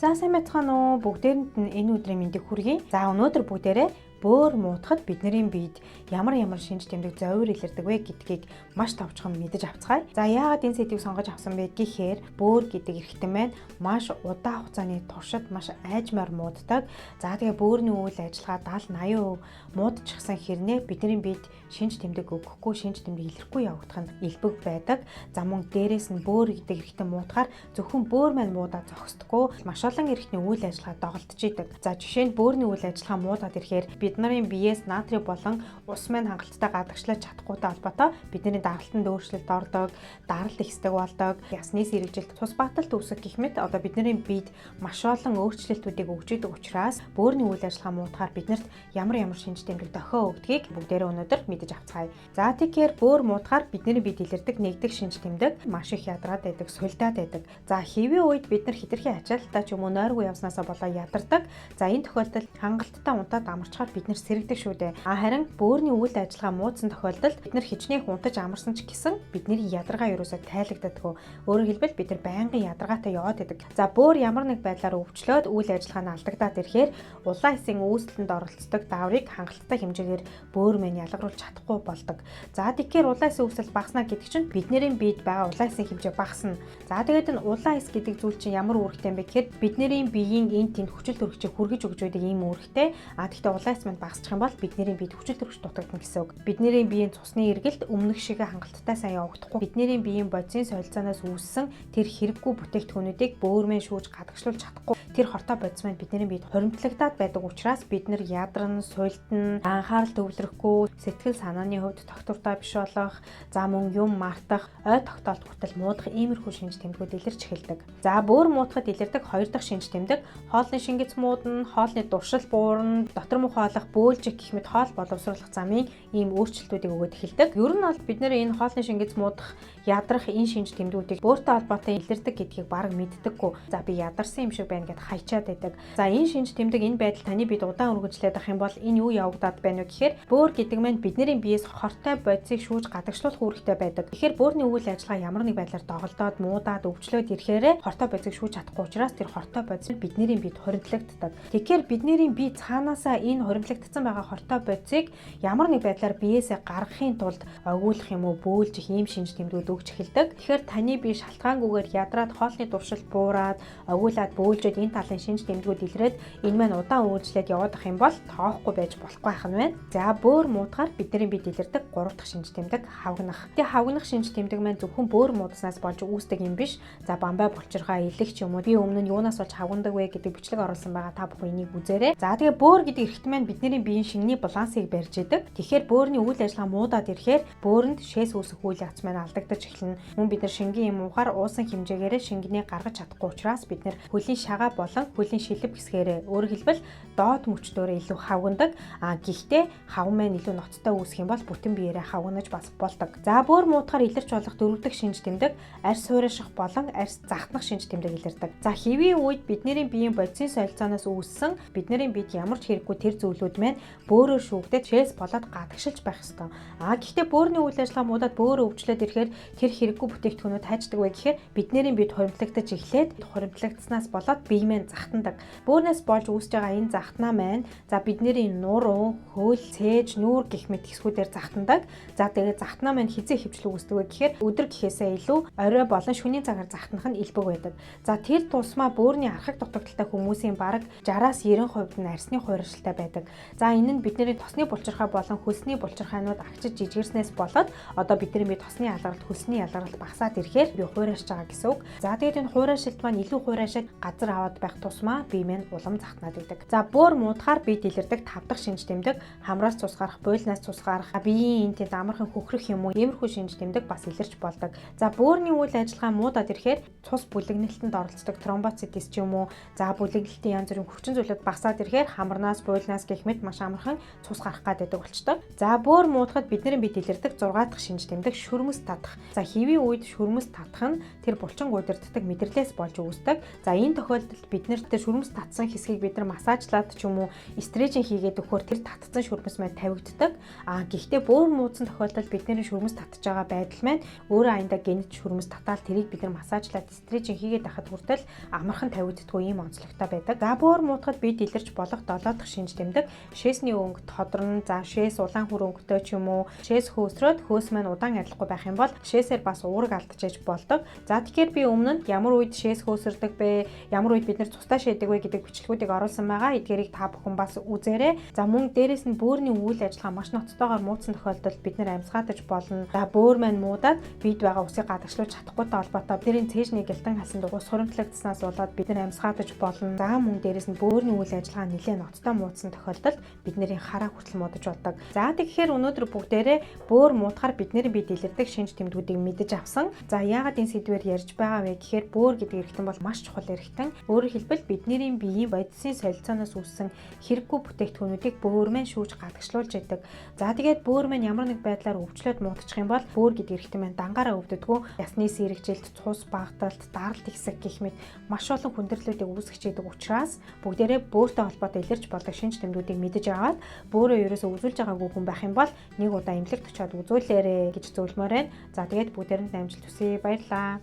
За сайн байцгаана уу. Бүгдээрэнд нь энэ өдрийн мэндийг хүргэе. За өнөөдөр бүгдээрээ бөөр муутахад бидний биед ямар шинж тэмдэг зовир илэрдэг вэ гэдгийг маш товчхон мэдэж авцгаая. За яагаад энэ сэдвийг сонгож авсан бэ гэхээр бөөр гэдэг эрхтэн маань маш удаан хугацааны туршид маш айжмаар мууддаг. За тэгээ бөөрийн үйл ажиллагаа 70-80% муудчихсан хэрнээ бидний биед шинж тэмдэг өгөхгүй, шинж тэмдэг илэрхгүй явагдах нь элбэг байдаг. За мөн дээрээс нь бөөр гэдэг эрхтэн муутахаар зөвхөн бөөр маань муудаад зогсдоггүй, маш олон эрхтний үйл ажиллагаа доголдож идэг. За жишээ нь бөөрийн үйл ажиллагаа муудаад ирэхээр бид нарын биеэс натрий болон ус маань хангалттай гадагшлаж чадахгүйтэй холбоотой бидний даралтанд өөрчлөлт ордог, даралт ихсдэг болдог, ясны сэргэжилт, цус баталт үүсэх гэх мэт одоо бидний биед маш олон өөрчлөлтүүдийг өгж идэг учраас бөөрийн үйл ажиллагаа муудахаар биднэрт ямар шинж тэмдэг дохио өгдгийг бүгдээрээ өнөөдөр мэдэж авцгаая. За тэгэхээр бөөр муудахаар бидний биед илэрдэг нэгдэх шинж тэмдэг маш их ядраад байдаг, сулдаад байдаг. За хэвийн үед бид нар хитрхи ачаалттай ч юм уу нойргүй явснаасаа болоо ядардаг. За энэ тохиолдолд хангалттай унтаад амарчхаар бид нар сэрэгдэг шүү дээ. Харин бөөрийн үйл ажиллагаа муудсан тохиолдолд бид нар хичнээн унтаж амарсан ч гэсэн бидний ядаргаа ерөөсөө тайлагддаггүй. Өөрөөр хэлбэл бид нар байнгын ядаргаатай яваад байдаг. За бөөр ямар нэг байдлаар өвчлөөд үйл ажиллагаа нь алдагдаад ирэхээр улаан эсийн үүсэлтэнд оролцдог дааврыг хангалттай хэмжээгээр бөөр мань ялгаруулж чадахгүй болдог. За тэгэхээр улаан эсийн үүсэл багаснаа гэдэг чинь бидний биед байгаа улаан эсийн хэмжээ багасна. За тэгээд энэ улаан эс гэдэг зүйл чинь ямар үүрэгтэй юм бэ гэхээр бидний биеийн энэ тэнд хүчил төрөгчийг хүргэж өгч байдаг ийм үүрэгтэй. Гэхдээ улаан эс мань багасчих юм бол бидний биед хүчил төрөгч дутагдана гэсэн үг. Бидний биеийн цусны эргэлт өмнөх шиг хангалттай сайн явагдахгүй. Бидний биеийн бодисын солилцоноос үүссэн тэр хэрэггүй бүтээгдэхүүнүүдийг бөөр мань шүүж гадагшлуулж чадахгүй. Тэр хортой бодис маань бидний биед хоримтлагдаад байдаг учраас бид нар ядарна, суйлтна, анхаарал төвлөрөхгүй, сэтгэл санааны хувьд тогтвортой биш болох, за мөн юм мартах, ой тогтоолт хүртэл муудах иймэрхүү шинж тэмдгүүд илэрч эхэлдэг. За бөөр муудахад илэрдэг хоёр дахь шинж тэмдэг хоолны шингэц муудна, хоолны дуршил буурна, дотор мөх хоолох, бөөлжих гэх мэт хоол боловсруулах замын ийм өөрчлөлтүүдийг өгөөд эхэлдэг. Ер нь бол бид нэр энэ хоолны шингэц муудах, ядрах энэ шинж тэмдгүүдийг бөөртэй холбоотой илэрдэг гэдгийг бараг мэддэггүй. За би ядарсан юм шиг байна гэд хайчаад байдаг. За энэ шинж тэмдэг энэ байдал таны биед удаан үргэлжлээд ах юм бол энэ юу явагдаад байна вэ гэхээр бөөр гэдэг маань бидний биеэс хортой бодисыг шүүж гадагшлуулах үүрэгтэй байдаг. Тэгэхээр бөөрийн үйл ажиллагаа ямар нэг байдлаар доголдоод, муудаад, өвчлөөд ирэхээр хортой бодисыг шүүж чадахгүй учраас тэр хортой бодис бидний биед хоримтлагддаг. Тэгэхээр бидний бие цаанаасаа энэ хоримтлагдсан байгаа хортой бодисыг ямар нэг байдлаар биеэсээ гаргахын тулд огиулах юм уу, бөөлжих ийм шинж тэмдгүүд өгч эхэлдэг. Тэгэхээр таны бие шалтгаангүйгээр ядраад хоолны дуршил буураад, огиулаад, бөөлжөд энэ талын шинж тэмдгүүд илрээд энэ маань удаан үргэлжлээд яваад ах юм бол тоохгүй байж болохгүй байх нь байна. За бөөр муудахаар бидний биед илэрдэг 3 дахь шинж тэмдэг хавгнах. Тэгээ хавгнах шинж тэмдэг маань зөвхөн бөөр муудаснаас болж үүсдэг юм биш. За бамбай булчирхай, илэгч юм уу би өмнө нь юунаас болж хавгнадаг вэ гэдэг бичлэг оруулсан байгаа. Та бүхэн энийг үзээрэй. За тэгээ бөөр гэдэг эрхтэн маань бидний биеийн шингэний балансыг барьж идэг. Тэгэхээр бөөрийн үйл ажиллагаа муудаад ирэхээр бөөрөнд шээс үүсэх үйл явц маань алдагдаж эхэлнэ. Мөн бид нар шингийн юм уухаар уусан хэмжээгээр шингэнийг гаргаж чадахгүй учраас бид нар хөлийн шагаа болон хөлийн шилбэг хэсгээрээ өөрөөр хэлбэл доод мөчтөөрөө илүү хавгнадаг. Гэхдээ хавн маань илүү ноцтой үүсэх юм бол бүтэн биеэрээ хавгнаж бас болдог. За бөөр муудахаар илэрч болох 4 дахь шинж тэмдэг арьс суурайших болон арьс захтнах шинж тэмдэг илэрдэг. За хэвийн үед бидний биеийн бодисын солилцооноос үүссэн бидний биед ямар ч хэрэггүй тэр зүйлүүд маань бөөрөөр шүүгдээд шээс болоод гадагшилж байх ёстой. Гэхдээ бөөрийн үйл ажиллагаа муудаад бөөрөө өвчлөөд ирэхээр тэр хэрэггүй бүтээгдэхүүнүүд хайчдаг вэ гэхээр бидний биед хоримтлагдаж эхлээд хоримтлагдсанаас болоод бие маань захтандаг. Бөөрнөөс болж үүсэж байгаа энэ захтнаа маань за бидний нуруу, хөл, цээж, нүүр гэх мэт хэсгүүдээр захтандаг. За тэгээд захтнаа маань хизээ хөвчлөг үүсдэг вэ гэхээр өдөр гэхээсээ илүү орой болон шөнийн цагаар захтнах нь элбэг байдаг. За тэр тусмаа бөөрийн архаг дутагдaltaй хүмүүсийн бараг 60-аас 90% нь арьсны хуурайшилтай байдаг. За энэ нь бидний тосны булчирхай болон хөлсний булчирхайнууд агчиж жижигэрснээс болоод одоо бидний бие тосны ялгаралт, хөлсний ялгаралт багасаад ирэхээр бие хуурайшж байгаа гэсэн үг. За тэгээд энэ хуурайшилт маань илүү хуурайшаад газар аваад байх тусмаа бие маань улам захтнаад идэг. За бөөр муудахаар биед илэрдэг 5 дахь шинж тэмдэг хамраас цус гарах, буйлнаас цус гарах, биеийн энэ тэнд амархан хөхрөх юм уу иймэрхүү шинж тэмдэг бас илэрч болдог. За бөөрийн үйл ажиллагаа муудаад ирэхээр цус бүлэгнэлтэнд оролцдог тромбоцитис ч юм уу, за бүлэглэлтийн янз бүрийн хүчин зүйлүүд багасаад ирэхээр хамарнаас, буйлнаас гэх мэт маш амархан цус гарах гэдэг болчтой. За бөөр муудахад бидний биед илэрдэг 6 дахь шинж тэмдэг шүрмэс татах. За хэвийн үед шүрмэс татах нь тэр булчин гудирддаг мэдрэлээс болж үүсдэг. За энэ тохиолдолд бид нарт шүрмэс татсан хэсгийг бид нар массажлаад ч юм уу стретчинг хийгээд өгөхөөр тэр татсан шүрмэс маань тавигддаг. Гэхдээ бөөр муудсан тохиолдолд бидний шүрмэс татж байгаа байдал маань өөрөө аяндаа гэнэт шүрмэс татаал тэрийг бид нар массажлаад стретчинг хийгээд байхад хүртэл амархан тавигддаггүй ийм онцлогтой байдаг. За бөөр муудахад бид илэрч болох 7 дахь шинж тэмдэг шээсний өнгө тодорно, за шээс улаан хүр өнгөтэй ч юм уу шээс хөөсрөөд хөөс маань удаан арилахгүй байх юм бол шээсээр бас уураг алдчихж болдог. За тэгэхээр би өмнө нь ямар үед шээс хөөсөрдөг бэ, ямар үед бид нар цустай шээдэг вэ гэдэг бичлэгүүдийг оруулсан байгаа. Эдгээрийг та бүхэн бас үзээрэй. За мөн дээрэс нь бөөрийн үйл ажиллагаа маш ноцтойгоор муудсан тохиолдолд бид нар амьсгаатаж болно. За бөөр маань муудаад бид байгаа усыг гадагшлуулж чадахгүйтэй холбоотой бидний цээжний гэлтэн халсанд ус хуримтлагдсанаас болоод бид нар амьсгаатаж болно. За мөн дээрэс нь бөөрийн үйл ажиллагаа нэлээд ноцтой муудсан тохиолдолд бидний хараа хүртэл муудаж болдог. За тэгэхээр өнөөдөр бүгдээрээ бөөр муудахаар бидний бие илэрдэг шинж тэмдгүүдийг мэдэж авсан. За яагаад энэ сэдвээр ярьж байгаа вэ гэхээр бөөр гэдэг эргэтэн бол маш чухал эргэтэн. Өөрөөр хэлбэл бидний биеийн бодисын солилцооноос үүссэн хэрэггүй бүтээгдэхүүнүүдийг бөөр маань шүүж гадагшлуулж яадаг. За тэгээд бөөр маань ямар нэг байдлаар өвчлөөд муудчих юм бол бөөр гэдэг эргэтэн маань дангаараа өвддөггүй. Ясны сэрэгжилт, цус багталт, даралт ихсэх гэх мэт маш олон хүндрэлүүдийг үүсгэж яадаг учраас бүгдээрээ бөөртэй холбоотой илэрч болдог шинж тэмдгүүдийг мэдэж аваад бөөрөө ерөөсөө үзүүлж байгаагүй хүн байх юм бол нэг удаа эмнэлэгт очиод үзүүлээрэй гэж зөвлөмөр байна. За тэгээд бүгдээрэнд амжилт хүсье. Баярлалаа.